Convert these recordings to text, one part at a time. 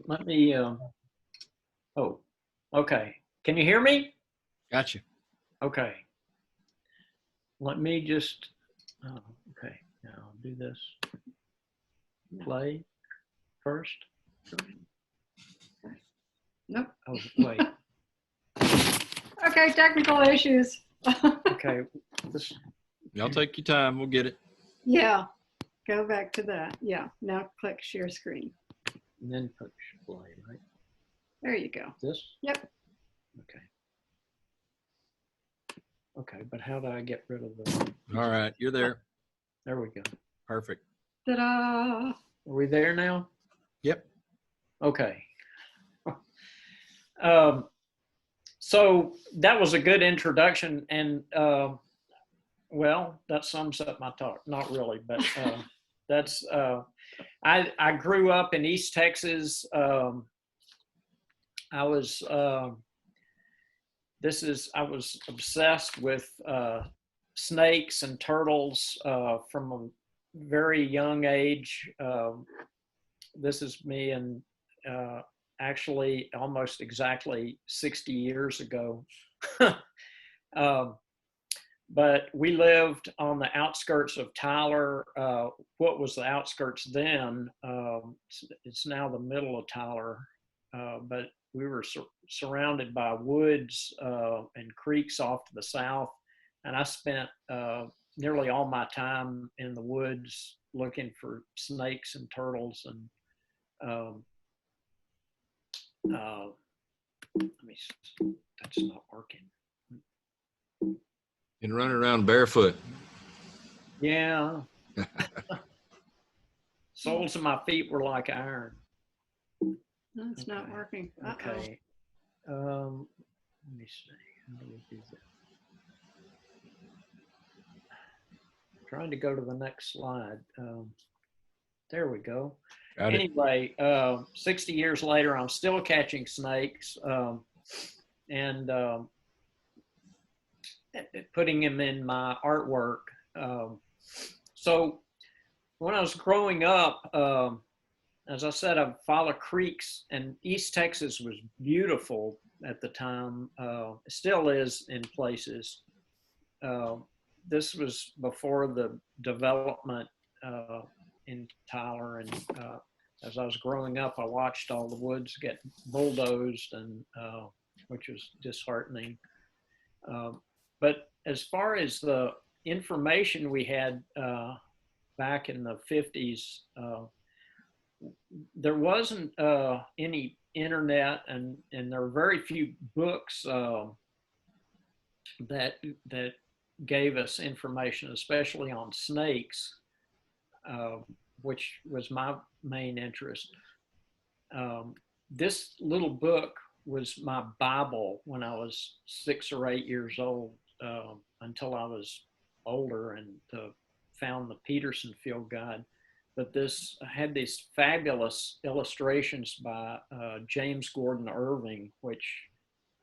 let me, oh, okay. Can you hear me? Gotcha. Okay. Let me just, oh, okay, now I'll do this. Play first. Nope. Oh, wait. Okay, technical issues. Okay. This, Y'all take your time. We'll get it. Yeah, go back to that. Yeah, now click share screen. and then push play, right? There you go. This? Yep. Okay. Okay, but how do I get rid of the? All right, you're there. There we go. Perfect. Ta-da! Are we there now? Yep. Okay. So that was a good introduction, and well, that sums up my talk. Not really, but that's I grew up in East Texas. I was obsessed with snakes and turtles from a very young age. This is me and actually almost exactly 60 years ago. But we lived on the outskirts of Tyler. What was the outskirts then? It's now the middle of Tyler, but we were surrounded by woods and creeks off to the south. And I spent nearly all my time in the woods looking for snakes and turtles. And let me, that's not working. And running around barefoot. Yeah. Soles of my feet were like iron. No, it's not working. Uh-oh. Okay. Let me see. How do we do that? Trying to go to the next slide. There we go. Got it. Anyway, 60 years later, I'm still catching snakes and putting them in my artwork. So when I was growing up, as I said, I followed creeks, and East Texas was beautiful at the time. It still is in places. This was before the development in Tyler, and as I was growing up, I watched all the woods get bulldozed, and which was disheartening. But as far as the information we had back in the 50s, there wasn't any internet, and there were very few books that gave us information, especially on snakes, which was my main interest. This little book was my Bible when I was 6 or 8 years old, until I was older and found the Peterson Field Guide. But this had these fabulous illustrations by James Gordon Irving, which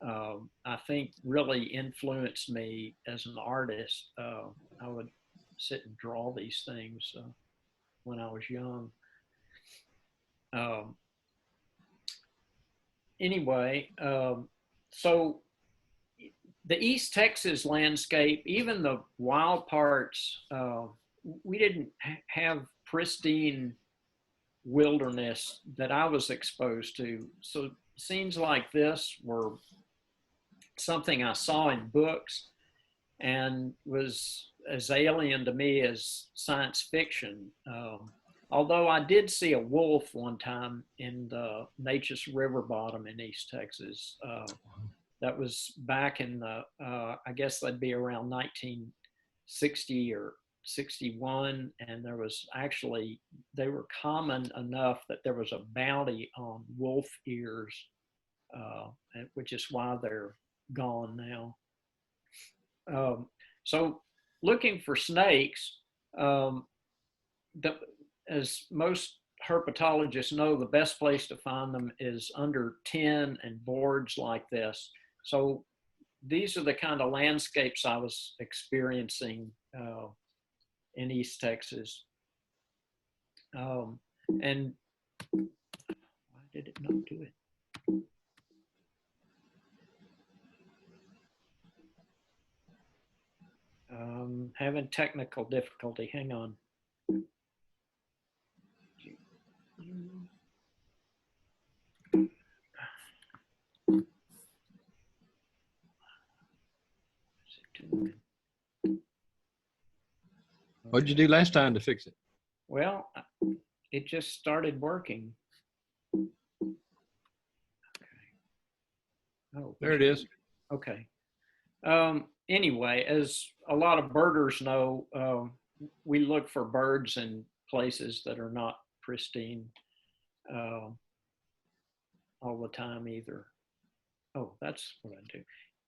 I think really influenced me as an artist. I would sit and draw these things when I was young. Anyway, so the East Texas landscape, even the wild parts, we didn't have pristine wilderness that I was exposed to. So scenes like this were something I saw in books and was as alien to me as science fiction. Although I did see a wolf one time in the Nueces River bottom in East Texas. That was back in the, I guess that'd be around 1960 or 61. And there was actually, they were common enough that there was a bounty on wolf ears, which is why they're gone now. So looking for snakes, as most herpetologists know, the best place to find them is under tin and boards like this. So these are the kind of landscapes I was experiencing in East Texas. And why Don't do it. Having technical difficulty. Hang on. What'd you do last time to fix it? Well, it just started working. Okay. Oh, There it is. okay. Anyway, as a lot of birders know, we look for birds in places that are not pristine all the time either. Oh, that's what I do.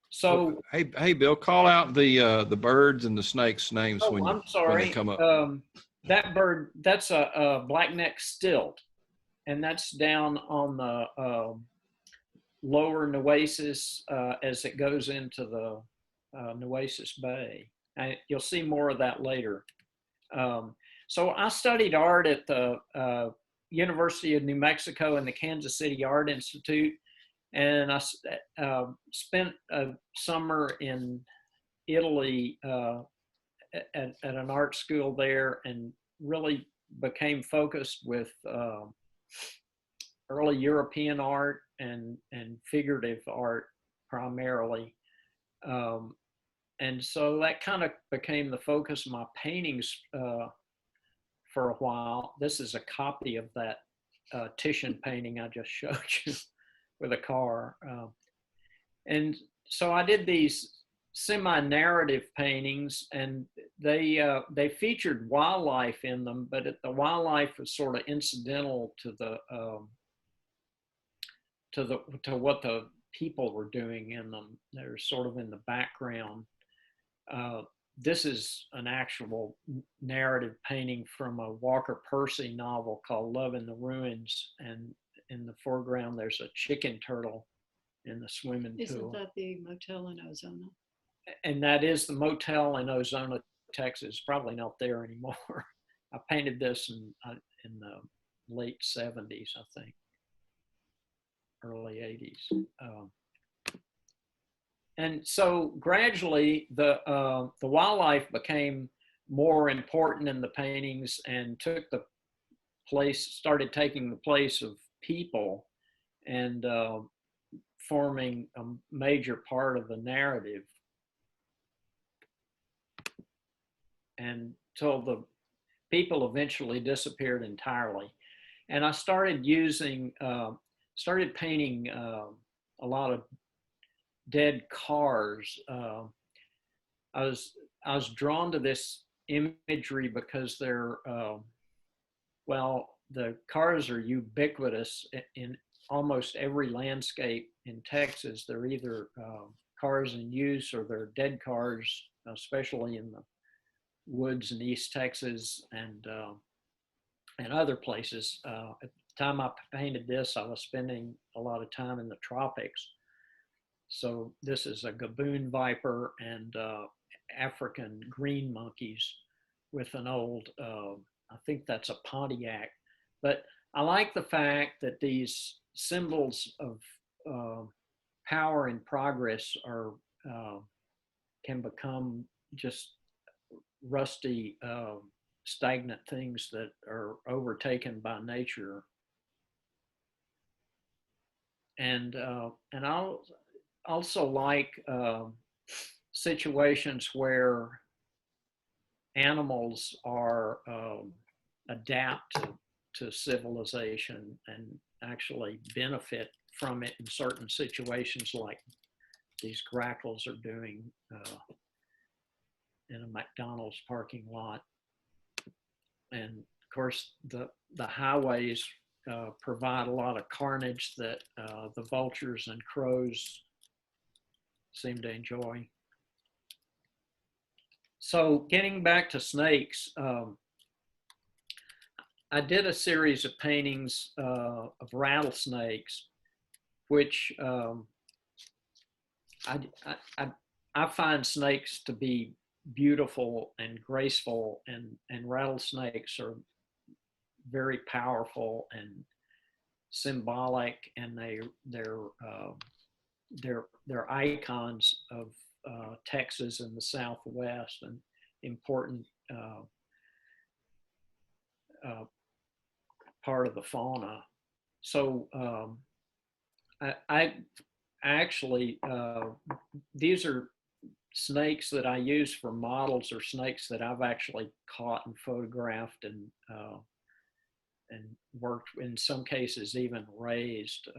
So, hey, Bill, call out the birds and the snakes' names oh, when I'm they sorry. come up. That bird, that's a black-necked stilt, and that's down on the lower Nueces as it goes into the Nueces Bay. You'll see more of that later. So I studied art at the University of New Mexico and the Kansas City Art Institute, and I spent a summer in Italy at an art school there, and really became focused with early European art and figurative art primarily. And so that kind of became the focus of my paintings for a while. This is a copy of that Titian painting I just showed you with a car. And so I did these semi-narrative paintings, and they featured wildlife in them, but the wildlife was sort of incidental to what the people were doing in them. They're sort of in the background. This is an actual narrative painting from a Walker Percy novel called Love in the Ruins, and in the foreground there's a chicken turtle in the swimming pool. Isn't that the motel in Ozona? And that is the motel in Ozona, Texas. Probably not there anymore. I painted this in the late 70s, I think, early 80s. And so gradually the wildlife became more important in the paintings and started taking the place of people, and forming a major part of the narrative, until the people eventually disappeared entirely. And I started painting a lot of dead cars. I was drawn to this imagery because they're, the cars are ubiquitous in almost every landscape in Texas. They're either cars in use or they're dead cars, especially in the woods in East Texas and other places. At the time I painted this, I was spending a lot of time in the tropics. So this is a gaboon viper and African green monkeys with an old, I think that's a Pontiac. But I like the fact that these symbols of power and progress can become just rusty, stagnant things that are overtaken by nature. And I'll also like situations where animals are adapt to civilization and actually benefit from it in certain situations, like these grackles are doing in a McDonald's parking lot. And of course, the highways provide a lot of carnage that the vultures and crows seem to enjoy. So getting back to snakes, I did a series of paintings of rattlesnakes, which I find snakes to be beautiful and graceful, and rattlesnakes are very powerful and symbolic, and they're icons of Texas and the Southwest, and important part of the fauna. So I actually, these are snakes that I use for models, or snakes that I've actually caught and photographed and worked, in some cases even raised.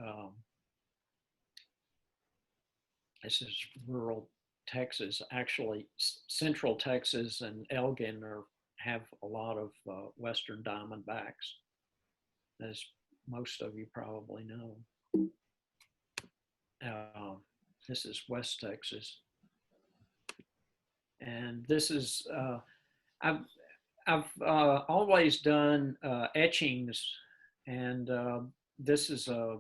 This is rural Texas. Actually, central Texas and Elgin have a lot of western diamondbacks, as most of you probably know. This is West Texas. And this is, I've always done etchings, and this is a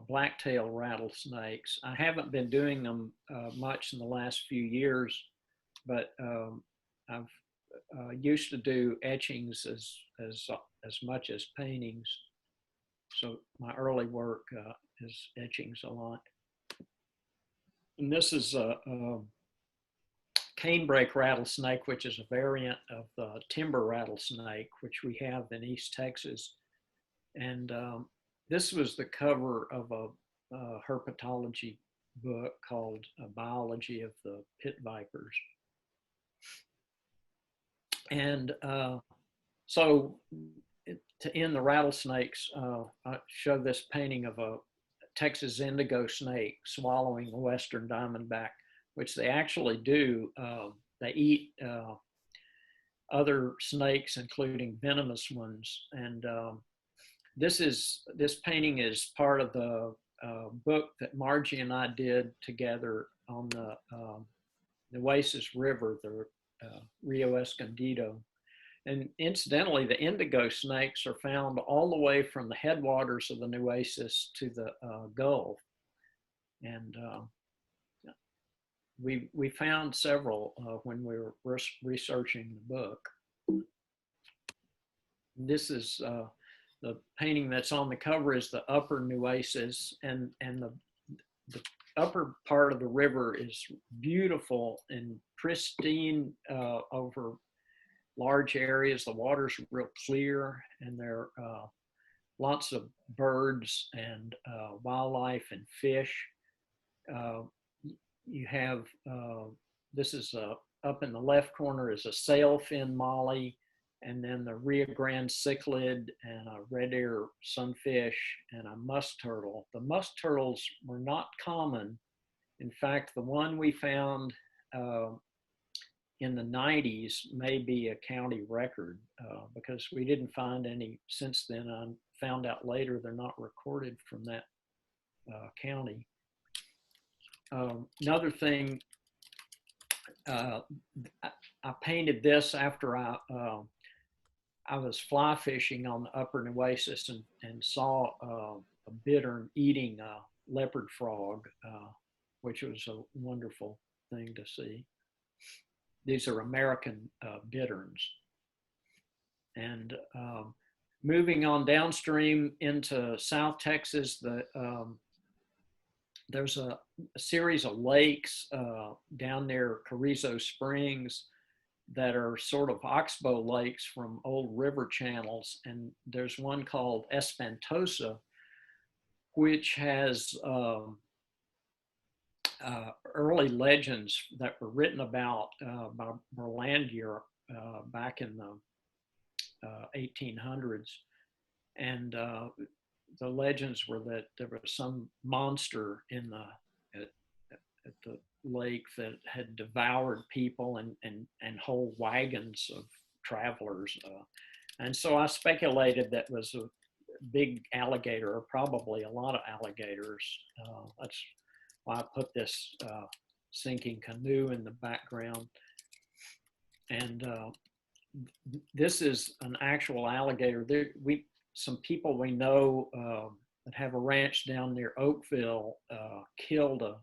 blacktail rattlesnakes. I haven't been doing them much in the last few years, but I've used to do etchings as much as paintings. So my early work is etchings a lot. And this is a canebrake rattlesnake, which is a variant of the timber rattlesnake, which we have in East Texas. And this was the cover of a herpetology book called A Biology of the Pit Vipers. And so to end the rattlesnakes, I show this painting of a Texas indigo snake swallowing a western diamondback, which they actually do. They eat other snakes, including venomous ones. And this painting is part of the book that Margie and I did together on the Nueces River, the Rio Escondido. And incidentally, the indigo snakes are found all the way from the headwaters of the Nueces to the Gulf. And we found several when we were researching the book. This is the painting that's on the cover is the upper Nueces, and the upper part of the river is beautiful and pristine over large areas. The water's real clear, and there are lots of birds and wildlife and fish. You have, this is up in the left corner is a sailfin molly, and then the Rio Grande cichlid, and a red ear sunfish, and a musk turtle. The musk turtles were not common. In fact, the one we found in the 90s may be a county record because we didn't find any since then. I found out later they're not recorded from that county. Another thing, I painted this after I was fly fishing on the upper Nueces and saw a bittern eating a leopard frog, which was a wonderful thing to see. These are American bitterns. And moving on downstream into South Texas, there's a series of lakes down near Carrizo Springs that are sort of oxbow lakes from old river channels. And there's one called Espantosa, which has early legends that were written about by Berlandier back in the 1800s. And the legends were that there was some monster in at the lake that had devoured people and whole wagons of travelers. And so I speculated that was a big alligator, or probably a lot of alligators. That's why I put this sinking canoe in the background. And this is an actual alligator. Some people we know that have a ranch down near Oakville killed a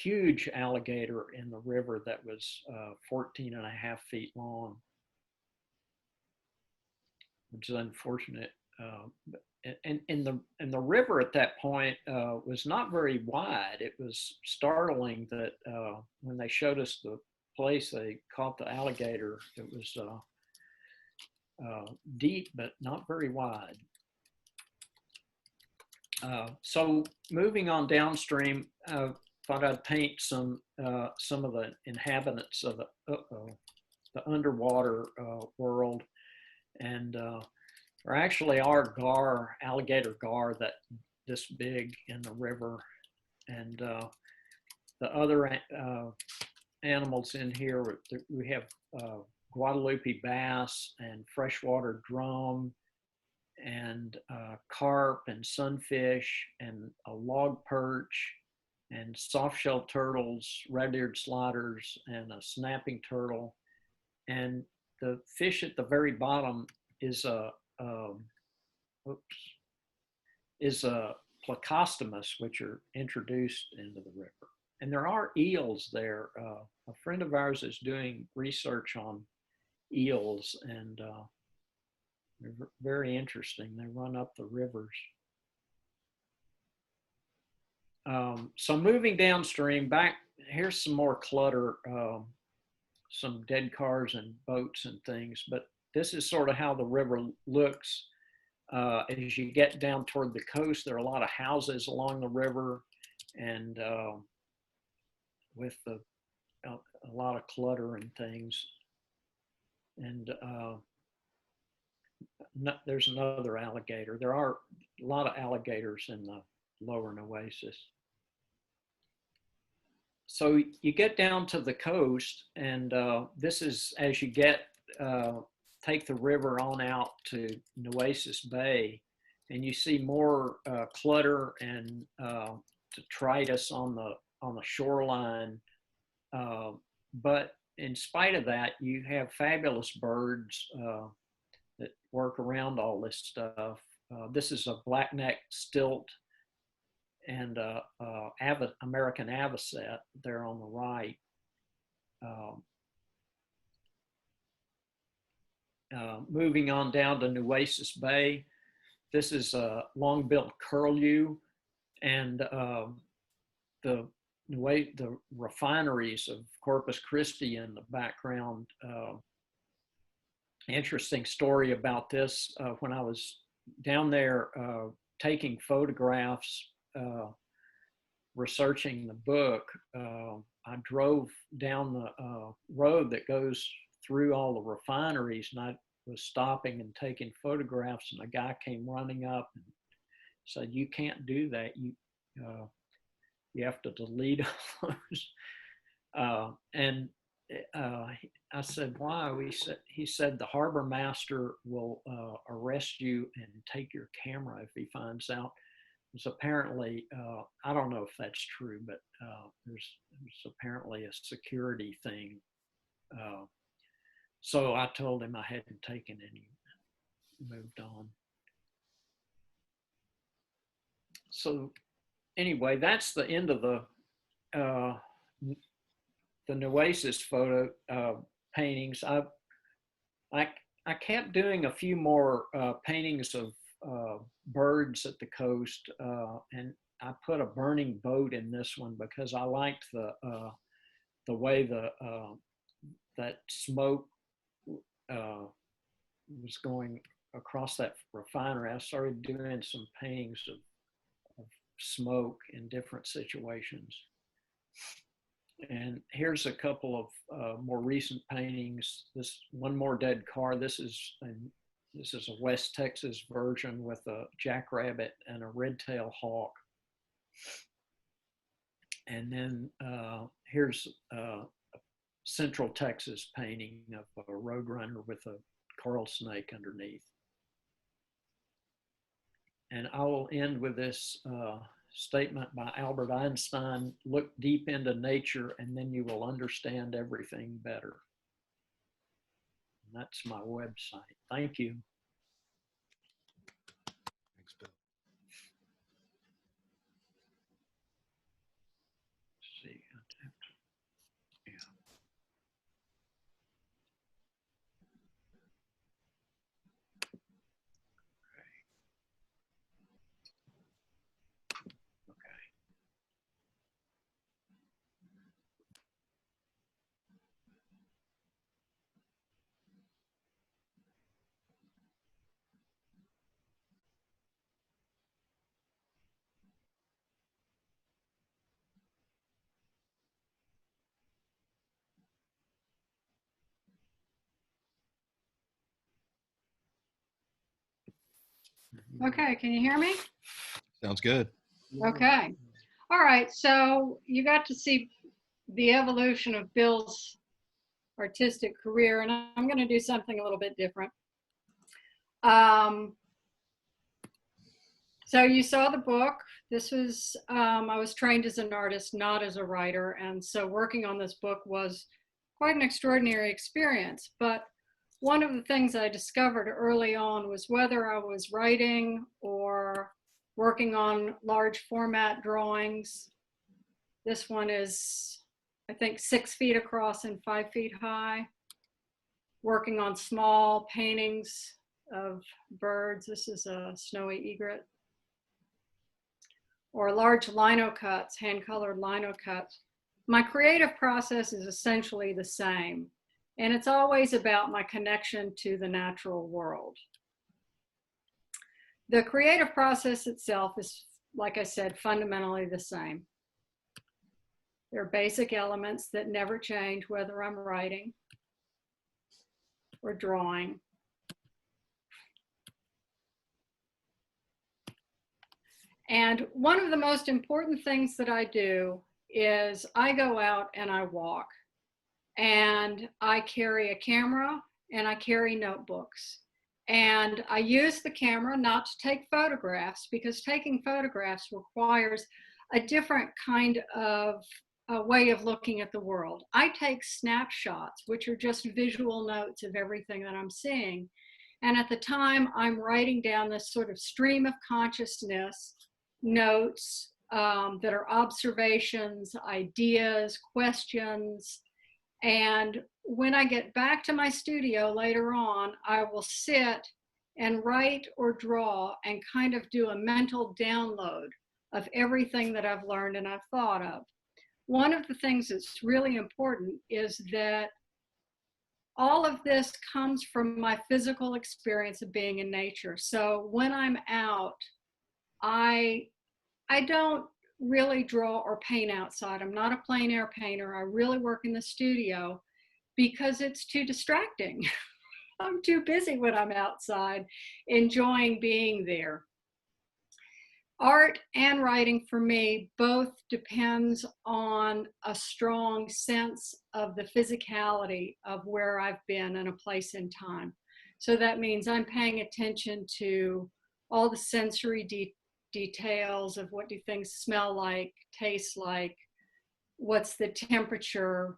huge alligator in the river that was 14 and a half feet long, which is unfortunate. And the river at that point was not very wide. It was startling that when they showed us the place they caught the alligator, it was deep but not very wide. So moving on downstream, thought I'd paint some of the inhabitants of the underwater world, and there actually are gar, alligator gar, that this big in the river, and the other animals in here, we have Guadalupe bass and freshwater drum and carp and sunfish and a log perch and soft-shell turtles, red-eared sliders, and a snapping turtle. And the fish at the very bottom is a plecostomus, which are introduced into the river. And there are eels there. A friend of ours is doing research on eels, and they're very interesting. They run up the rivers. So moving downstream, back, here's some more clutter, some dead cars and boats and things, but this is sort of how the river looks. As you get down toward the coast, there are a lot of houses along the river, and with a lot of clutter and things. And there's another alligator. There are a lot of alligators in the lower Nueces. So you get down to the coast, and this is as you take the river on out to Nueces Bay, and you see more clutter and detritus on the shoreline. But in spite of that, you have fabulous birds that work around all this stuff. This is a black-necked stilt and American avocet there on the right. Moving on down to Nueces Bay, this is a long-billed curlew, and the refineries of Corpus Christi in the background. Interesting story about this. When I was down there taking photographs, researching the book, I drove down the road that goes through all the refineries, and I was stopping and taking photographs, and a guy came running up and said, "You can't do that. You have to delete all those." And I said, "Why?" He said, "The harbor master will arrest you and take your camera if he finds out." It's apparently, I don't know if that's true, but there's apparently a security thing. So I told him I hadn't taken any, moved on. So anyway, that's the end of the Nueces photo paintings. I kept doing a few more paintings of birds at the coast, and I put a burning boat in this one because I liked the way that smoke was going across that refinery. I started doing some paintings of smoke in different situations. And here's a couple of more recent paintings. This one more dead car. This is a West Texas version with a jackrabbit and a red-tailed hawk. And then here's a Central Texas painting of a roadrunner with a coral snake underneath. And I will end with this statement by Albert Einstein: "Look deep into nature and then you will understand everything better." And that's my website. Thank you. Thanks, Bill. Let's see. Yeah. Okay, can you hear me? Sounds good. Okay. All right, so you got to see the evolution of Bill's artistic career, and I'm going to do something a little bit different. So you saw the book. This was, I was trained as an artist, not as a writer, and so working on this book was quite an extraordinary experience. But one of the things I discovered early on was whether I was writing or working on large format drawings. This one is, I think, 6 feet across and 5 feet high. Working on small paintings of birds. This is a snowy egret. Or large lino cuts, hand-colored lino cuts. My creative process is essentially the same. And it's always about my connection to the natural world. The creative process itself is, like I said, fundamentally the same. There are basic elements that never change, whether I'm writing or drawing. And one of the most important things that I do is I go out and I walk. And I carry a camera and I carry notebooks. And I use the camera not to take photographs, because taking photographs requires a different kind of way of looking at the world. I take snapshots, which are just visual notes of everything that I'm seeing. And at the time, I'm writing down this sort of stream of consciousness, notes that are observations, ideas, questions. And when I get back to my studio later on, I will sit and write or draw and kind of do a mental download of everything that I've learned and I've thought of. One of the things that's really important is that all of this comes from my physical experience of being in nature. So when I'm out, I don't really draw or paint outside. I'm not a plein air painter. I really work in the studio because it's too distracting. I'm too busy when I'm outside enjoying being there. Art and writing for me both depends on a strong sense of the physicality of where I've been in a place in time. So that means I'm paying attention to all the sensory details of what do things smell like, taste like, what's the temperature.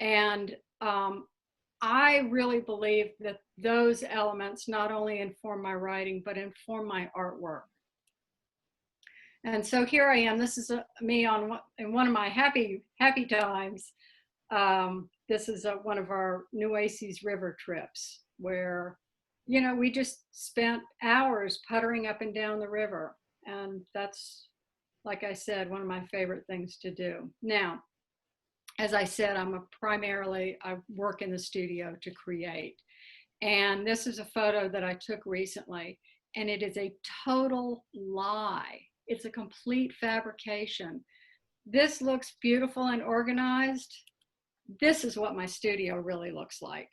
And I really believe that those elements not only inform my writing, but inform my artwork. And so here I am. This is me in one of my happy times. This is one of our Nueces River trips where, you know, we just spent hours puttering up and down the river. And that's, like I said, one of my favorite things to do. Now, as I said, I work in the studio to create. And this is a photo that I took recently, and it is a total lie. It's a complete fabrication. This looks beautiful and organized. This is what my studio really looks like.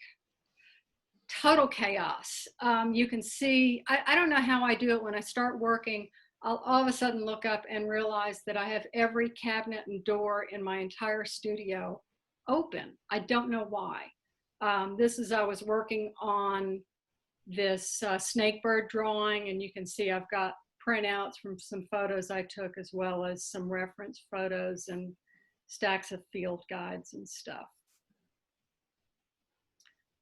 Total chaos. You can see, I don't know how I do it. When I start working, I'll all of a sudden look up and realize that I have every cabinet and door in my entire studio open. I don't know why. I was working on this snakebird drawing, and you can see I've got printouts from some photos I took, as well as some reference photos and stacks of field guides and stuff.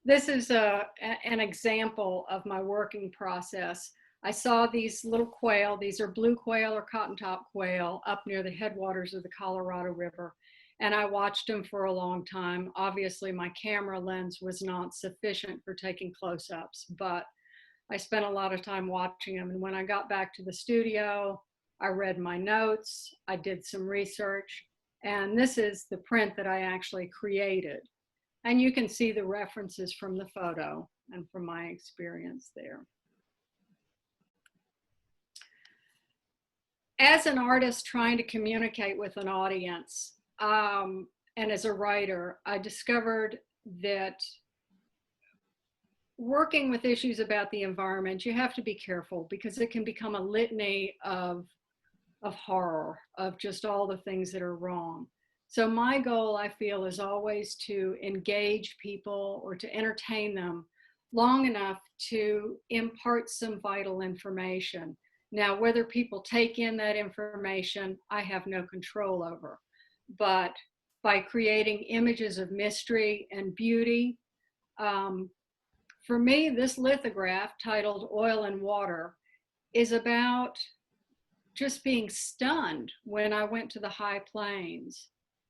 This is an example of my working process. I saw these little quail. These are blue quail or cotton-top quail up near the headwaters of the Colorado River. And I watched them for a long time. Obviously, my camera lens was not sufficient for taking close-ups, but I spent a lot of time watching them. And when I got back to the studio, I read my notes, I did some research, and this is the print that I actually created. And you can see the references from the photo and from my experience there. As an artist trying to communicate with an audience, and as a writer, I discovered that working with issues about the environment, you have to be careful because it can become a litany of horror, of just all the things that are wrong. So my goal, I feel, is always to engage people or to entertain them long enough to impart some vital information. Now, whether people take in that information, I have no control over. But by creating images of mystery and beauty, for me, this lithograph titled Oil and Water is about just being stunned when I went to the high plains,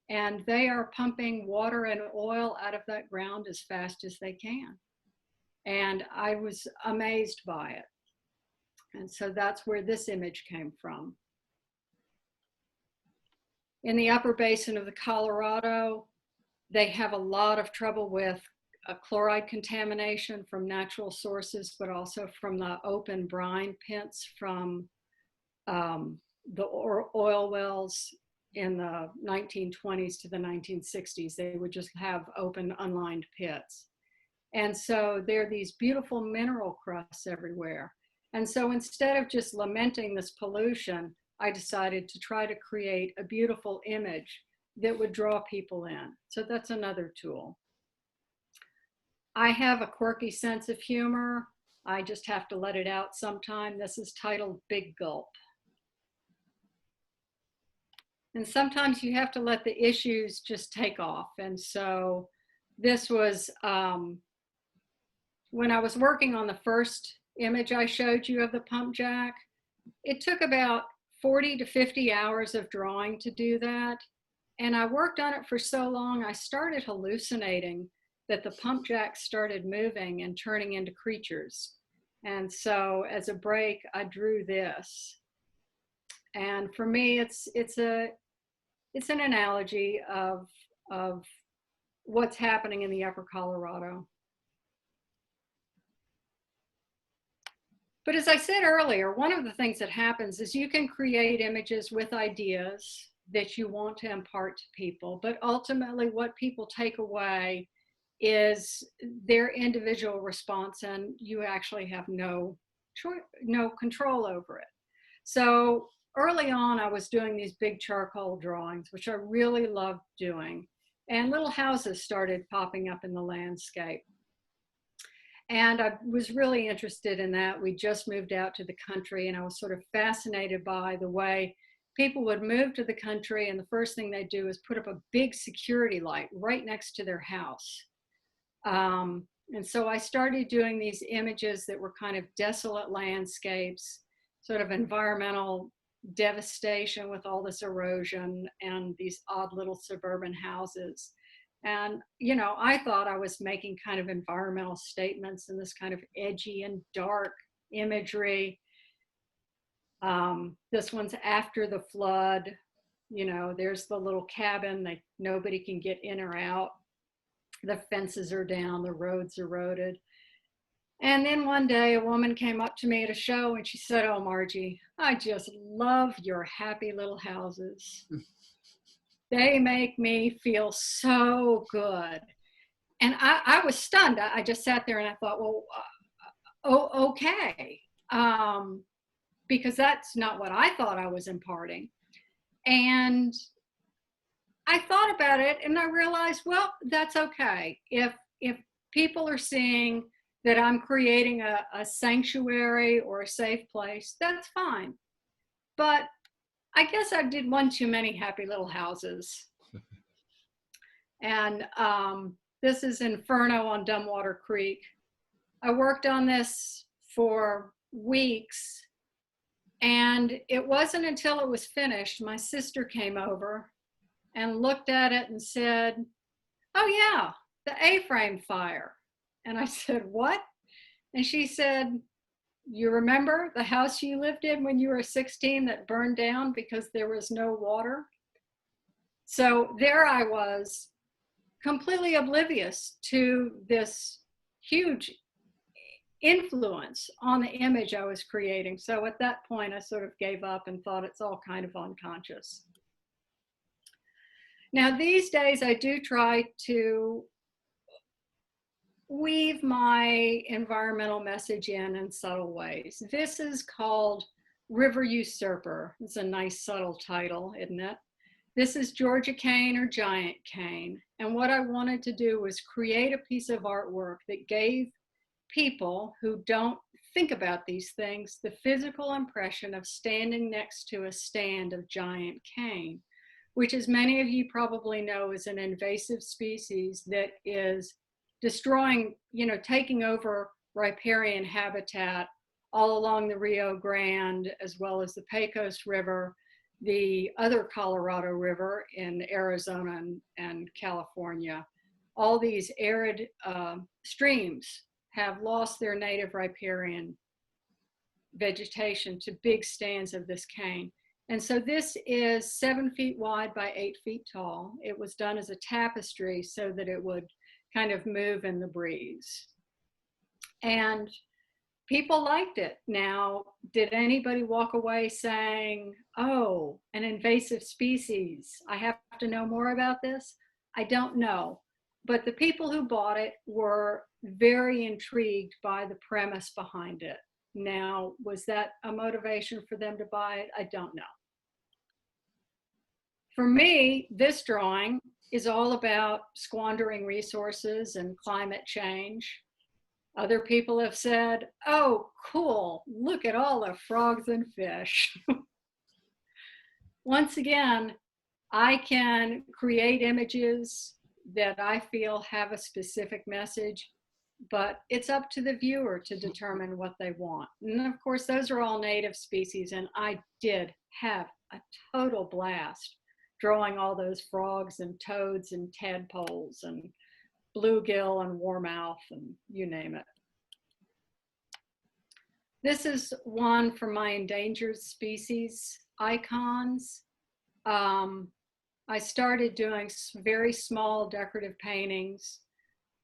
and they are pumping water and oil out of that ground as fast as they can. And I was amazed by it. And so that's where this image came from. In the upper basin of the Colorado, they have a lot of trouble with chloride contamination from natural sources, but also from the open brine pits from the oil wells in the 1920s to the 1960s. They would just have open, unlined pits. And so there are these beautiful mineral crusts everywhere. And so instead of just lamenting this pollution, I decided to try to create a beautiful image that would draw people in. So that's another tool. I have a quirky sense of humor. I just have to let it out sometime. This is titled Big Gulp. And sometimes you have to let the issues just take off. And so this was when I was working on the first image I showed you of the pump jack. It took about 40 to 50 hours of drawing to do that. And I worked on it for so long, I started hallucinating that the pump jack started moving and turning into creatures. And so as a break, I drew this. And for me, it's an analogy of what's happening in the Upper Colorado. But as I said earlier, one of the things that happens is you can create images with ideas that you want to impart to people, but ultimately what people take away is their individual response, and you actually have no control over it. So early on, I was doing these big charcoal drawings, which I really loved doing, and little houses started popping up in the landscape. And I was really interested in that. We just moved out to the country, and I was sort of fascinated by the way people would move to the country, and the first thing they do is put up a big security light right next to their house. And so I started doing these images that were kind of desolate landscapes, sort of environmental devastation with all this erosion and these odd little suburban houses. And, you know, I thought I was making kind of environmental statements in this kind of edgy and dark imagery. This one's after the flood. You know, there's the little cabin that nobody can get in or out. The fences are down, the roads eroded. And then one day a woman came up to me at a show and she said, "Oh, Margie, I just love your happy little houses. They make me feel so good." And I was stunned. I just sat there and I thought, well, okay. Because that's not what I thought I was imparting. And I thought about it and I realized, well, that's okay. If people are seeing that I'm creating a sanctuary or a safe place, that's fine. But I guess I did one too many happy little houses. And this is Inferno on Dumbwater Creek. I worked on this for weeks, and it wasn't until it was finished, my sister came over and looked at it and said, "Oh yeah, the A-frame fire." And I said, "What?" And she said, "You remember the house you lived in when you were 16 that burned down because there was no water?" So there I was, completely oblivious to this huge influence on the image I was creating. So at that point, I sort of gave up and thought it's all kind of unconscious. Now, these days, I do try to weave my environmental message in subtle ways. This is called River Usurper. It's a nice subtle title, isn't it? This is Georgia cane or giant cane. And what I wanted to do was create a piece of artwork that gave people who don't think about these things the physical impression of standing next to a stand of giant cane, which, as many of you probably know, is an invasive species that is destroying, taking over riparian habitat all along the Rio Grande, as well as the Pecos River, the other Colorado River in Arizona and California. All these arid streams have lost their native riparian vegetation to big stands of this cane. And so this is 7 feet wide by 8 feet tall. It was done as a tapestry so that it would kind of move in the breeze. And people liked it. Now, did anybody walk away saying, oh, an invasive species, I have to know more about this? I don't know. But the people who bought it were very intrigued by the premise behind it. Now, was that a motivation for them to buy it? I don't know. For me, this drawing is all about squandering resources and climate change. Other people have said, oh, cool, look at all the frogs and fish. Once again, I can create images that I feel have a specific message, but it's up to the viewer to determine what they want. And of course, those are all native species, and I did have a total blast drawing all those frogs and toads and tadpoles and bluegill and warmouth and you name it. This is one for my endangered species icons. I started doing very small decorative paintings.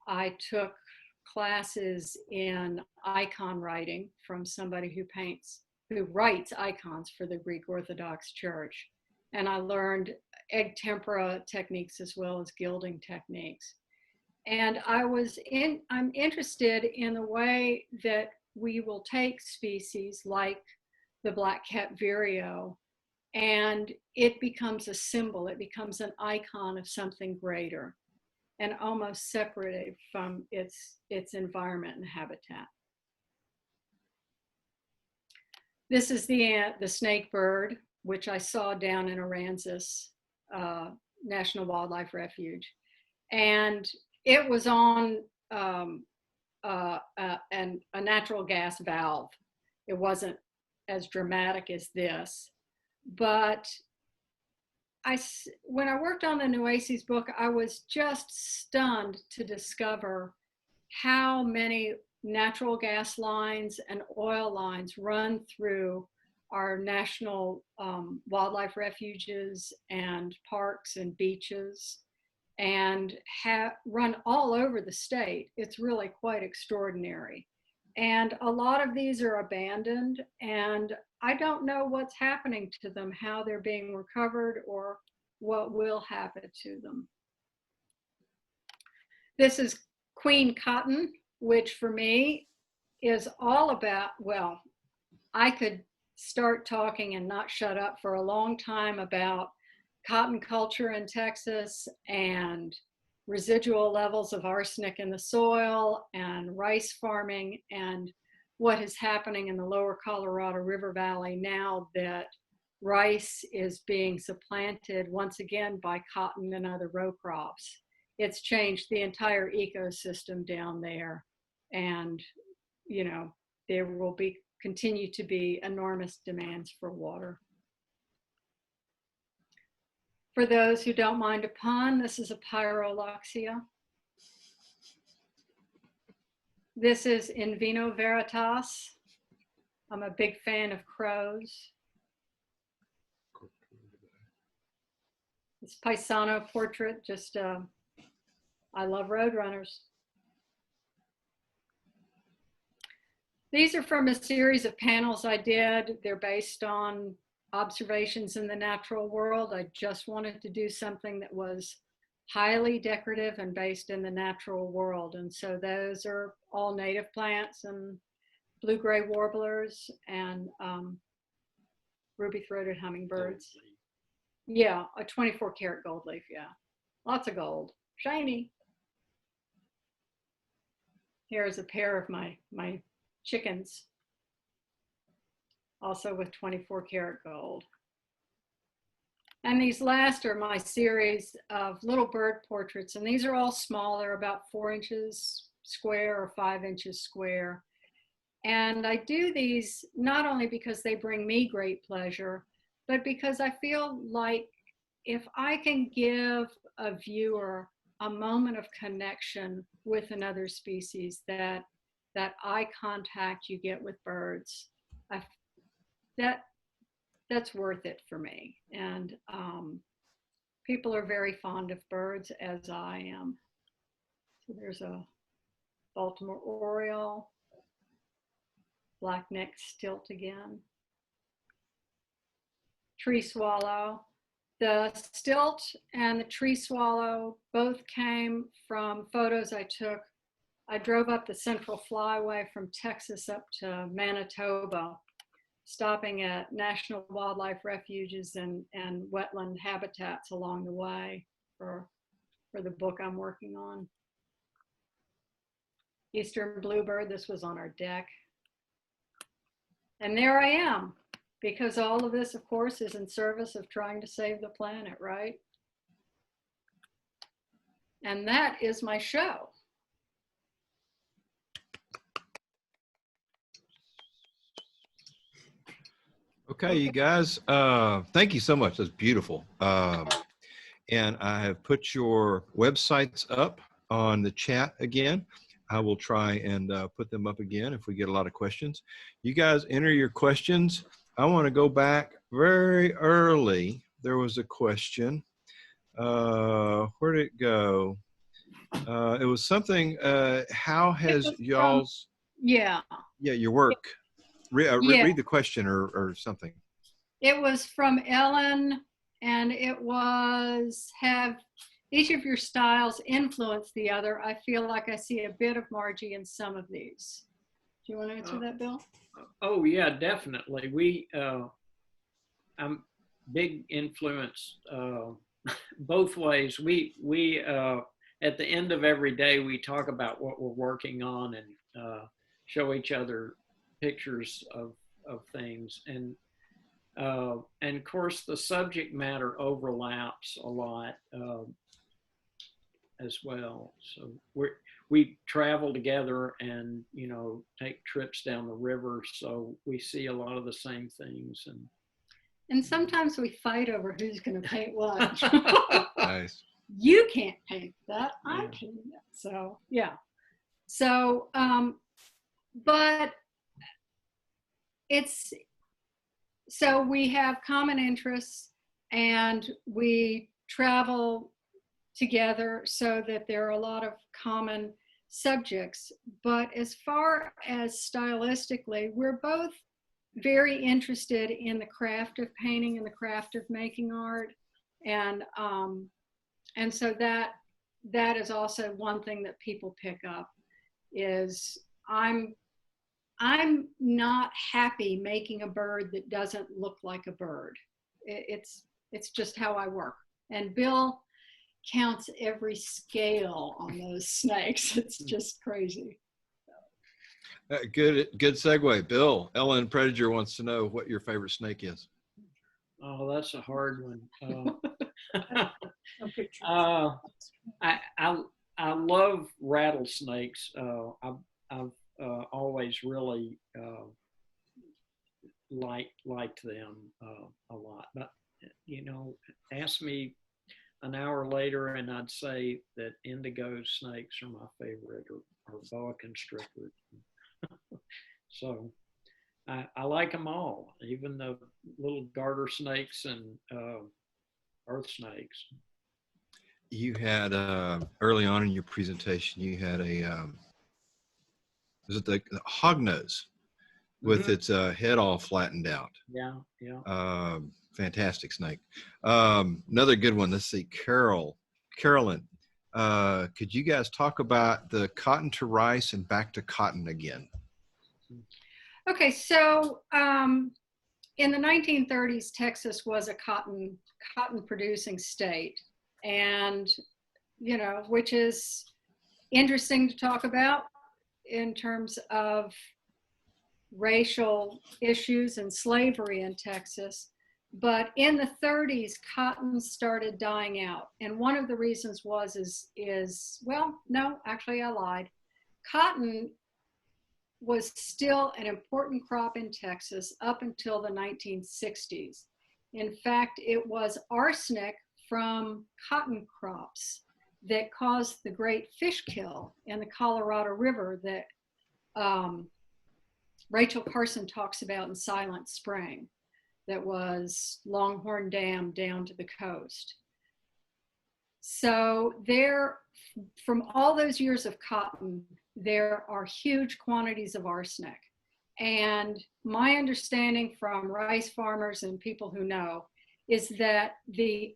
I took classes in icon writing from somebody who writes icons for the Greek Orthodox Church. And I learned egg tempera techniques as well as gilding techniques. And I'm interested in the way that we will take species like the black cat vireo, and it becomes a symbol, it becomes an icon of something greater and almost separated from its environment and habitat. This is the snake bird, which I saw down in Aransas National Wildlife Refuge. And it was on a natural gas valve. It wasn't as dramatic as this, but when I worked on the Nueces book, I was just stunned to discover how many natural gas lines and oil lines run through our national wildlife refuges and parks and beaches, and run all over the state. It's really quite extraordinary. And a lot of these are abandoned, and I don't know what's happening to them, how they're being recovered, or what will happen to them. This is Queen Cotton, which for me is all about, well, I could start talking and not shut up for a long time about cotton culture in Texas and residual levels of arsenic in the soil and rice farming and what is happening in the lower Colorado River Valley now that rice is being supplanted once again by cotton and other row crops. It's changed the entire ecosystem down there, and there will continue to be enormous demands for water. For those who don't mind a pun, this is a pyroloxia. This is In Vino Veritas. I'm a big fan of crows. This Paisano portrait, just, I love roadrunners. These are from a series of panels I did. They're based on observations in the natural world. I just wanted to do something that was highly decorative and based in the natural world. And so those are all native plants and blue-gray warblers and ruby-throated hummingbirds. Yeah, a 24-karat gold leaf, yeah. Lots of gold, shiny. Here's a pair of my chickens, also with 24-karat gold. And these last are my series of little bird portraits, and these are all small. They're about 4 inches square or 5 inches square. And I do these not only because they bring me great pleasure, but because I feel like if I can give a viewer a moment of connection with another species, that eye contact you get with birds, that's worth it for me. And people are very fond of birds, as I am. So there's a Baltimore Oriole, black-necked stilt again, tree swallow. The stilt and the tree swallow both came from photos I took. I drove up the Central Flyway from Texas up to Manitoba, stopping at national wildlife refuges and wetland habitats along the way for the book I'm working on. Eastern bluebird, this was on our deck. And there I am, because all of this, of course, is in service of trying to save the planet, right? And that is my show. Okay, you guys, thank you so much. That's beautiful. And I have put your websites up on the chat again. I will try and put them up again if we get a lot of questions. You guys enter your questions. I want to go back very early. There was a question. Where did it go? It was something, how has y'all's, your work, read the question or something. It was from Ellen, and it was, have each of your styles influence the other? I feel like I see a bit of Margie in some of these. Do you want to answer that, Bill? Oh yeah, definitely. I'm big influence both ways. We at the end of every day, we talk about what we're working on and show each other pictures of things. And of course, the subject matter overlaps a lot as well. So we travel together and, you know, take trips down the river. So we see a lot of the same things. And sometimes we fight over who's going to paint what. Nice. You can't paint that. I can. So, yeah. So, but it's, so we have common interests and we travel together so that there are a lot of common subjects. But as far as stylistically, we're both very interested in the craft of painting and the craft of making art. And so that is also one thing that people pick up is I'm not happy making a bird that doesn't look like a bird. It's just how I work. And Bill counts every scale on those snakes. It's just crazy. Good segue. Bill, Ellen Prediger wants to know what your favorite snake is. Oh, that's a hard one. I love rattlesnakes. I've always really liked them a lot. But, you know, ask me an hour later and I'd say that indigo snakes are my favorite, or boa constrictor. So I like them all, even the little garter snakes and earth snakes. You had early on in your presentation, you had a was it the hognose with its head all flattened out? Yeah. Fantastic snake. Another good one. Let's see, Carol Carolyn, could you guys talk about the cotton to rice and back to cotton again? Okay, so in the 1930s, Texas was a cotton producing state, and which is interesting to talk about in terms of racial issues and slavery in Texas. But in the 30s, cotton started dying out. And one of the reasons well, no, actually I lied. Cotton was still an important crop in Texas up until the 1960s. In fact, it was arsenic from cotton crops that caused the great fish kill in the Colorado River that Rachel Carson talks about in Silent Spring, that was Longhorn Dam down to the coast. So from all those years of cotton, there are huge quantities of arsenic. And my understanding from rice farmers and people who know is that the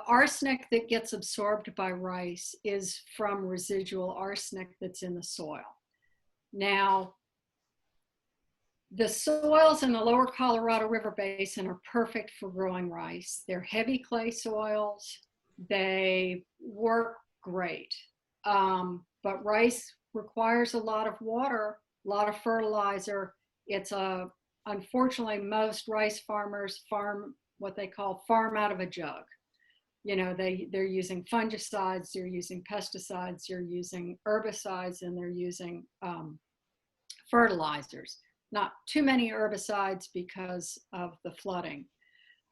arsenic that gets absorbed by rice is from residual arsenic that's in the soil. Now, the soils in the lower Colorado River Basin are perfect for growing rice. They're heavy clay soils. They work great. But rice requires a lot of water, a lot of fertilizer. Unfortunately, most rice farmers farm what they call farm out of a jug. They're using fungicides, they're using pesticides, they're using herbicides, and they're using fertilizers. Not too many herbicides because of the flooding,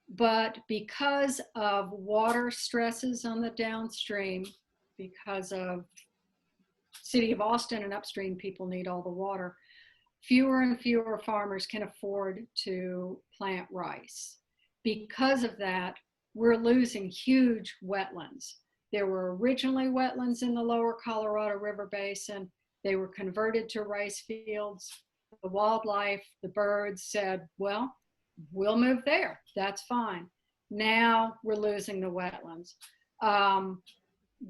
but because of water stresses on the downstream, because of city of Austin and upstream people need all the water, fewer and fewer farmers can afford to plant rice. Because of that, we're losing huge wetlands. There were originally wetlands in the lower Colorado River Basin. They were converted to rice fields. The wildlife, the birds said, well, we'll move there. That's fine. Now we're losing the wetlands.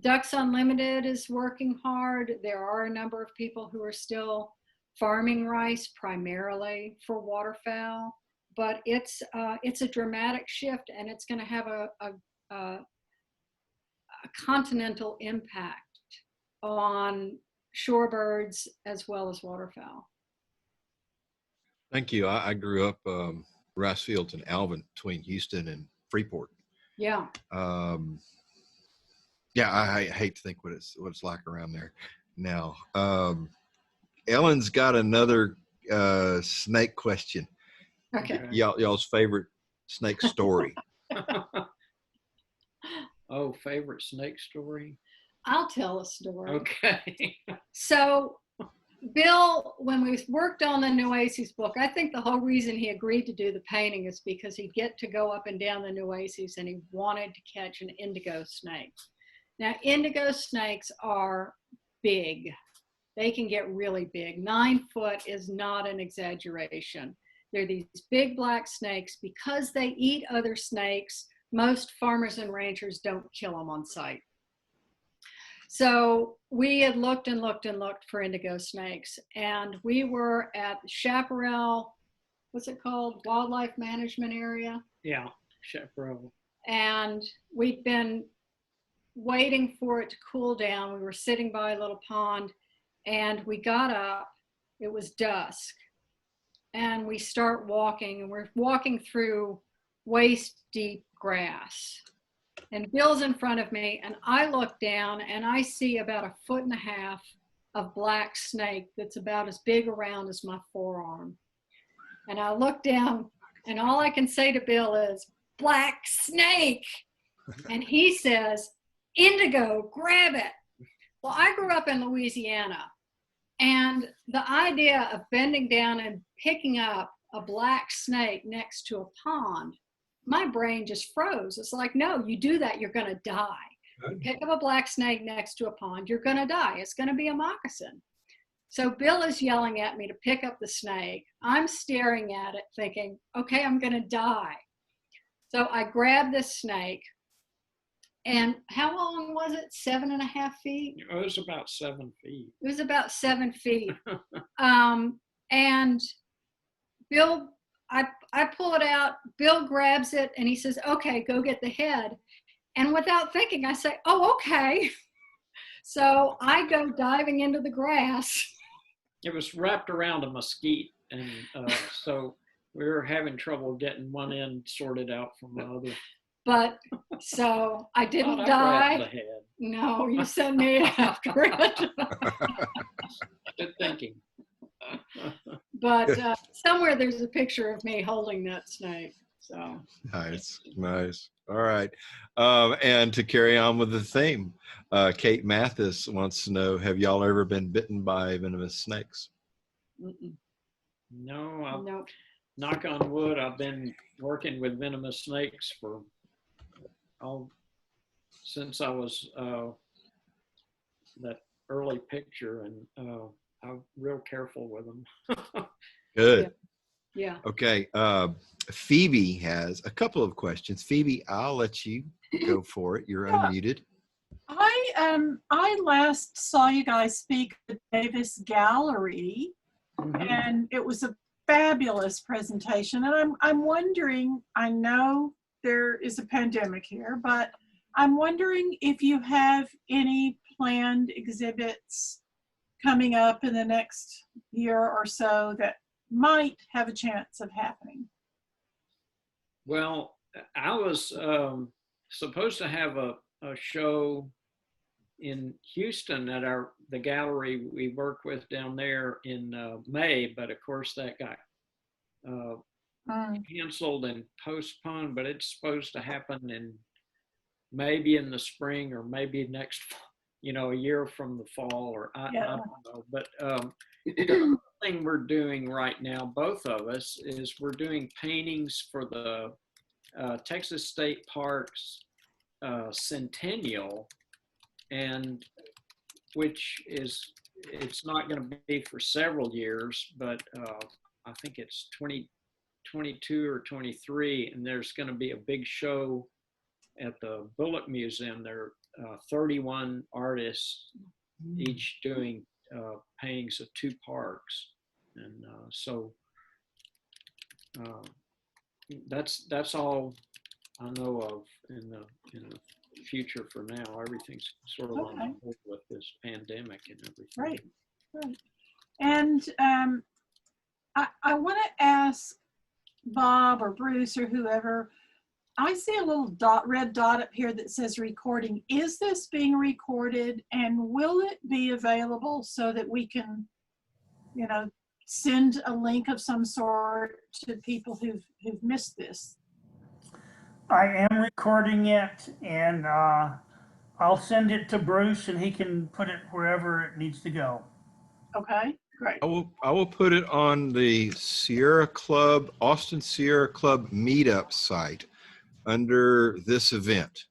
Ducks Unlimited is working hard. There are a number of people who are still farming rice primarily for waterfowl, but it's a dramatic shift, and it's going to have a continental impact on shorebirds as well as waterfowl. Thank you. I grew up rice fields in Alvin between Houston and Freeport. Yeah. Yeah, I hate to think what it's like around there now. Ellen's got another snake question. Okay. Y'all's favorite snake story. Oh, favorite snake story? I'll tell a story. Okay. So Bill, when we worked on the Nueces book, I think the whole reason he agreed to do the painting is because he'd get to go up and down the Nueces and he wanted to catch an indigo snake. Now, indigo snakes are big. They can get really big. 9 foot is not an exaggeration. They're these big black snakes. Because they eat other snakes, most farmers and ranchers don't kill them on sight. So we had looked and looked and looked for indigo snakes, and we were at Chaparral, what's it called? Wildlife Management Area? Yeah, Chaparral. And we'd been waiting for it to cool down. We were sitting by a little pond, and we got up. It was dusk. And we start walking, and we're walking through waist-deep grass. And Bill's in front of me, and I look down, and I see about 1.5 feet of black snake that's about as big around as my forearm. And I look down, and all I can say to Bill is, "Black snake!" And he says, "Indigo, grab it." Well, I grew up in Louisiana, and the idea of bending down and picking up a black snake next to a pond, my brain just froze. It's like, no, you do that, you're going to die. You pick up a black snake next to a pond, you're going to die. It's going to be a moccasin. So Bill is yelling at me to pick up the snake. I'm staring at it thinking, okay, I'm going to die. So I grab this snake, And how long was it? 7.5 feet? It was about 7 feet. It was about 7 feet. And Bill, I pull it out, Bill grabs it and he says, okay, go get the head. And without thinking, I say, oh, okay. So I go diving into the grass. It was wrapped around a mesquite. And so we were having trouble getting one end sorted out from the other. But so I didn't I die. grabbed the head. No, you sent me after it. Good thinking. But somewhere there's a picture of me holding that snake. So Nice, nice. All right. And to carry on with the theme, Kate Mathis wants to know, have y'all ever been bitten by venomous snakes? No, no. Knock on wood, I've been working with venomous snakes for since I was that early picture, and I'm real careful with them. Good. Yeah. Okay. Phoebe has a couple of questions. Phoebe, I'll let you go for it. You're unmuted. I last saw you guys speak at the Davis Gallery, and it was a fabulous presentation. And I'm wondering, I know there is a pandemic here, but I'm wondering if you have any planned exhibits coming up in the next year or so that might have a chance of happening. Well, I was supposed to have a show in Houston at the gallery we work with down there in May, but of course that got canceled and postponed, but it's supposed to happen maybe in the spring or maybe next, a year from the fall, or I don't know. But the thing we're doing right now, both of us, is we're doing paintings for the Texas State Parks Centennial, and it's not going to be for several years, but I think it's 2022 or 23, and there's going to be a big show at the Bullock Museum. There are 31 artists, each doing paintings of 2 parks, and so that's all I know of in the future for now. Everything's sort of on hold with this pandemic and everything. Right. And I want to ask Bob or Bruce or whoever, I see a little red dot up here that says recording. Is this being recorded, and will it be available so that we can, send a link of some sort to people who've missed this? I am recording it, and I'll send it to Bruce, and he can put it wherever it needs to go. Okay, great. I will put it on the Austin Sierra Club meetup site under this event.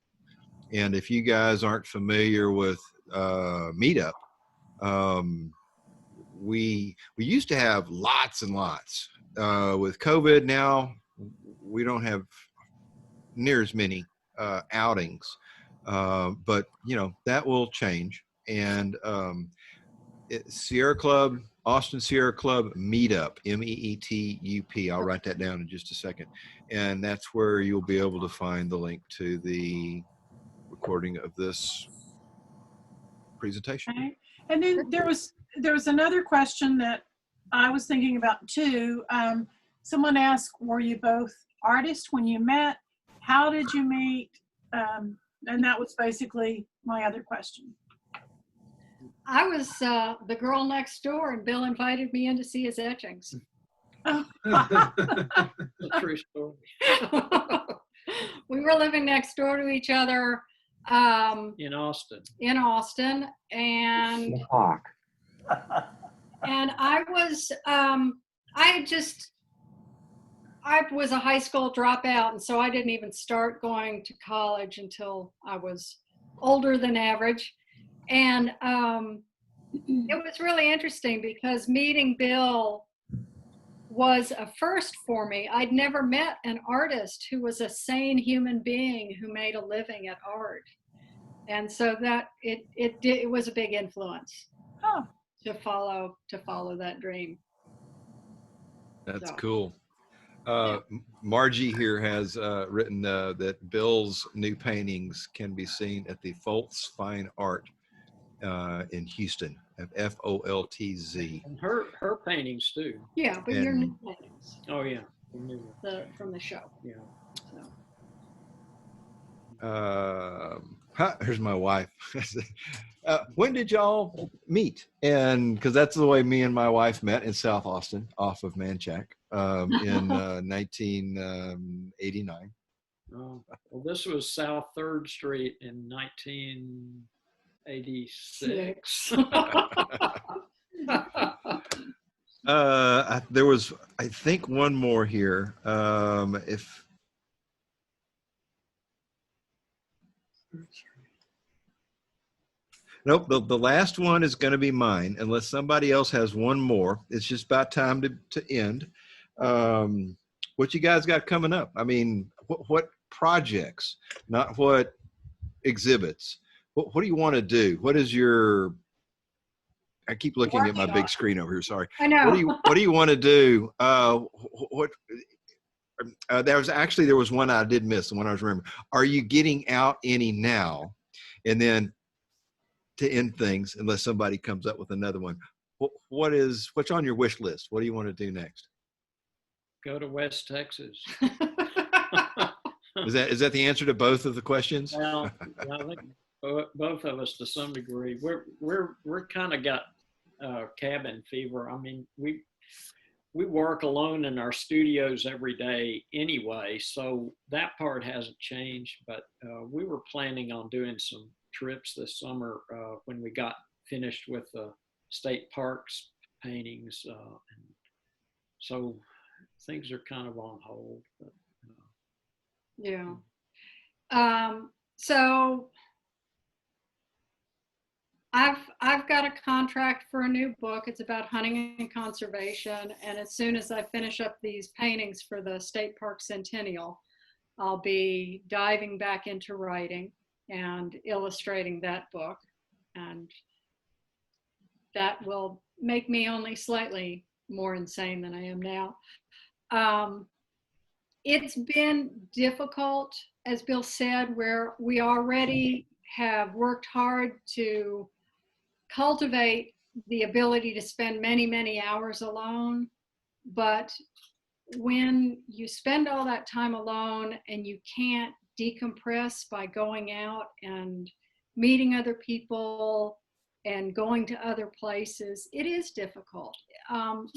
And if you guys aren't familiar with meetup, we used to have lots and lots. With COVID now, we don't have near as many outings, but that will change. And Sierra Club, Austin Sierra Club meetup, MEETUP. I'll write that down in just a second, and that's where you'll be able to find the link to the recording of this presentation. Okay. And then there was another question that I was thinking about too. Someone asked, were you both artists when you met? How did you meet? And that was basically my other question. I was the girl next door, and Bill invited me in to see his etchings. It's a true story. We were living next door to each other In Austin. And I was I was a high school dropout, and so I didn't even start going to college until I was older than average. And it was really interesting because meeting Bill was a first for me. I'd never met an artist who was a sane human being who made a living at art. And so that it was a big influence Oh, to follow that dream. That's So, cool. yeah. Margie here has written that Bill's new paintings can be seen at the Foltz Fine Art in Houston, Foltz. And her paintings too. Yeah, but your And new paintings Oh yeah, the new one. from the show. Yeah. So here's my wife. When did y'all meet? And because that's the way me and my wife met in South Austin, off of Manchac, in 1989. Oh, well, this was South 3rd Street in 1986. There was, I think, one more here. If nope, the last one is going to be mine, unless somebody else has one more. It's just about time to end. What you guys got coming up? I mean, what projects, not what exhibits. What do you want to do? What is your? I keep looking at my big screen over here. Sorry. I know. What do you want to do? There was one I did miss, the one I was remembering. Are you getting out any now? And then to end things, unless somebody comes up with another one, what's on your wish list? What do you want to do next? Go to West Texas. Is that the answer to both of the questions? Well, I think both of us to some degree. We're kind of got cabin fever. I mean, we work alone in our studios every day anyway, so that part hasn't changed. But we were planning on doing some trips this summer when we got finished with the state parks paintings, and so things are kind of on hold. But, Yeah. So I've got a contract for a new book. It's about hunting and conservation. And as soon as I finish up these paintings for the State Park Centennial, I'll be diving back into writing and illustrating that book. And that will make me only slightly more insane than I am now. It's been difficult, as Bill said, where we already have worked hard to cultivate the ability to spend many, many hours alone. But when you spend all that time alone and you can't decompress by going out and meeting other people and going to other places, it is difficult.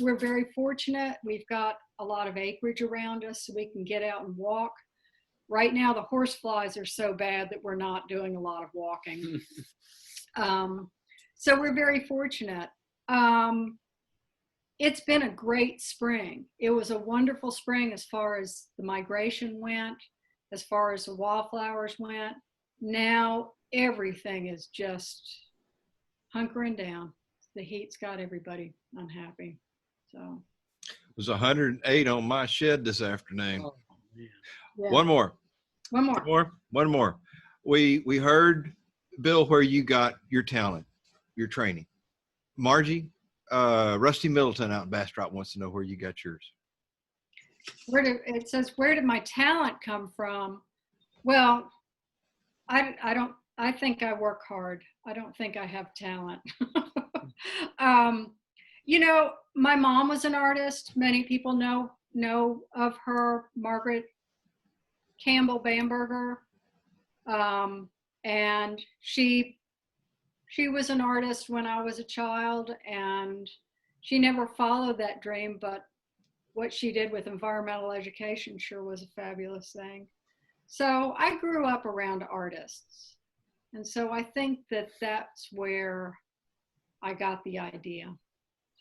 We're very fortunate. We've got a lot of acreage around us so we can get out and walk. Right now, the horseflies are so bad that we're not doing a lot of walking. So we're very fortunate. It's been a great spring. It was a wonderful spring as far as the migration went, as far as the wildflowers went. Now everything is just hunkering down. The heat's got everybody unhappy. So It was 108 on my shed this afternoon. oh, man. yeah. One more. One more. We heard, Bill, where you got your talent, your training. Margie, Rusty Middleton out in Bastrop wants to know where you got yours. It says, where did my talent come from? Well, I think I work hard. I don't think I have talent. You know, my mom was an artist. Many people know of her, Margaret Campbell Bamberger. And she was an artist when I was a child, and she never followed that dream, but what she did with environmental education sure was a fabulous thing. So I grew up around artists. And so I think that that's where I got the idea.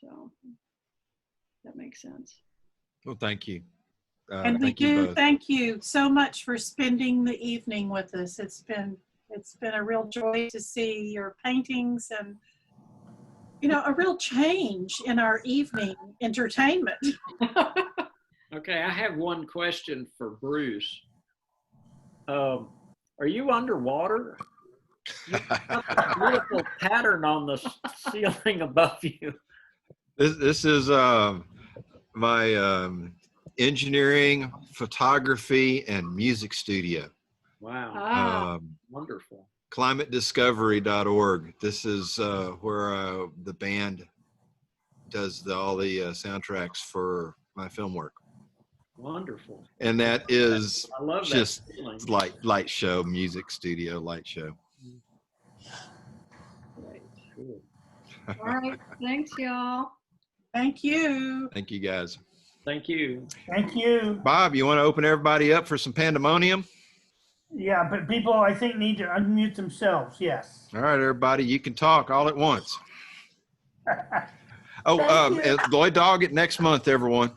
So that makes sense. Well, thank you. And we do thank you so much for spending the evening with us. It's been a real joy to see your paintings and, you know, a real change in our evening entertainment. Okay, I have one question for Bruce. Are you underwater? A beautiful pattern on the ceiling above you. This is my engineering, photography, and music studio. Wow. Wonderful. ClimateDiscovery.org. This is where the band does all the soundtracks for my film work. Wonderful. And that is I love just that light show, music studio, light show. Right. Cool. All right. Thanks, y'all. Thank you. Thank you, guys. Thank you. Thank you. Bob, you want to open everybody up for some pandemonium? Yeah, but people, I think, need to unmute themselves. Yes. All right, everybody, you can talk all at once. Oh, and Lloyd Dog it next month, everyone.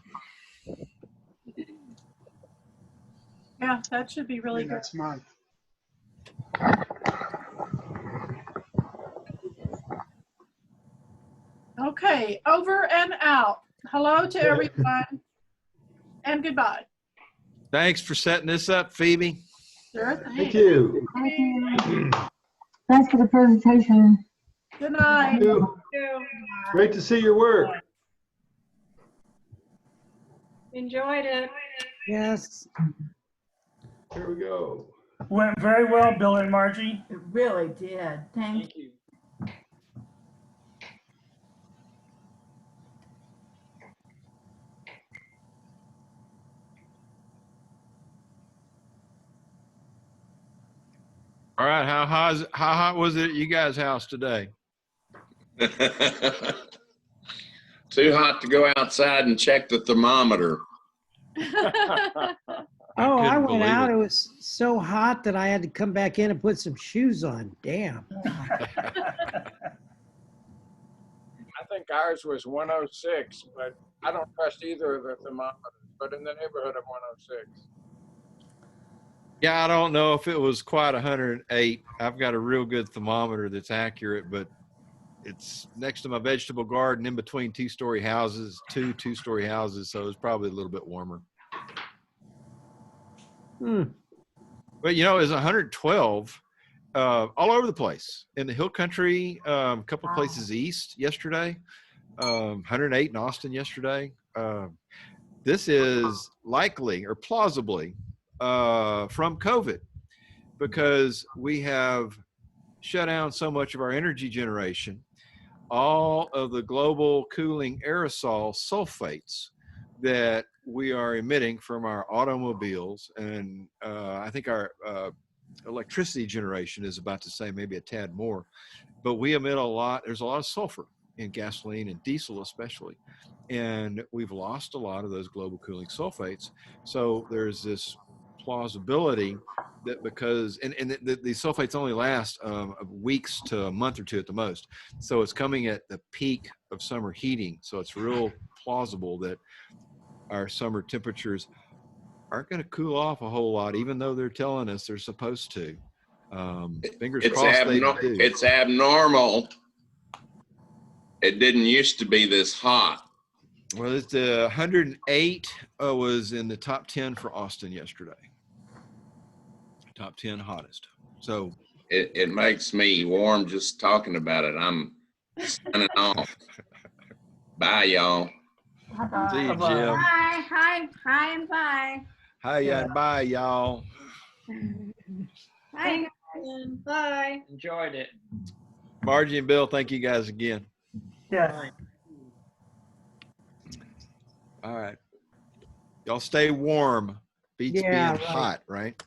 Yeah, that should be really good. Next month. Okay, over and out. Hello to everyone, and goodbye. Thanks for setting this up, Phoebe. Sure thing. Thank you. Thanks for the presentation. Good night. Thank you. Great to see your work. Enjoyed it. Yes. Here we go. Went very well, Bill and Margie. It really did. Thank you. You. All right, how hot was it at you guys' house today? Too hot to go outside and check the thermometer. Oh, I couldn't went believe out. it. It was so hot that I had to come back in and put some shoes on. Damn. I think ours was 106, but I don't trust either of the thermometers, but in the neighborhood of 106. Yeah, I don't know if it was quite 108. I've got a real good thermometer that's accurate, but it's next to my vegetable garden in between two-story houses, two-story houses, so it's probably a little bit warmer. But you know, it's 112 all over the place in the hill country, a couple of places east yesterday, 108 in Austin yesterday. This is likely or plausibly from COVID, because we have shut down so much of our energy generation. All of the global cooling aerosol sulfates that we are emitting from our automobiles, and I think our electricity generation is about to say maybe a tad more, but we emit a lot. There's a lot of sulfur in gasoline and diesel especially, and we've lost a lot of those global cooling sulfates. So there's this plausibility that because the sulfates only last weeks to a month or two at the most, so it's coming at the peak of summer heating, so it's real plausible that our summer temperatures aren't going to cool off a whole lot, even though they're telling us they're supposed to. Fingers crossed they do. It's abnormal. It didn't used to be this hot. Well, it's 108 was in the top 10 for Austin yesterday. Top 10 hottest. So It makes me warm just talking about it. I'm signing off. Bye, y'all. Bye-bye. see you, Jim. Bye. Hi, and bye. Hi, and bye, y'all. Bye. Bye. Enjoyed it. Margie and Bill, thank you guys again. Yes. All right. Y'all stay warm. Beats Yeah, being right. hot, right?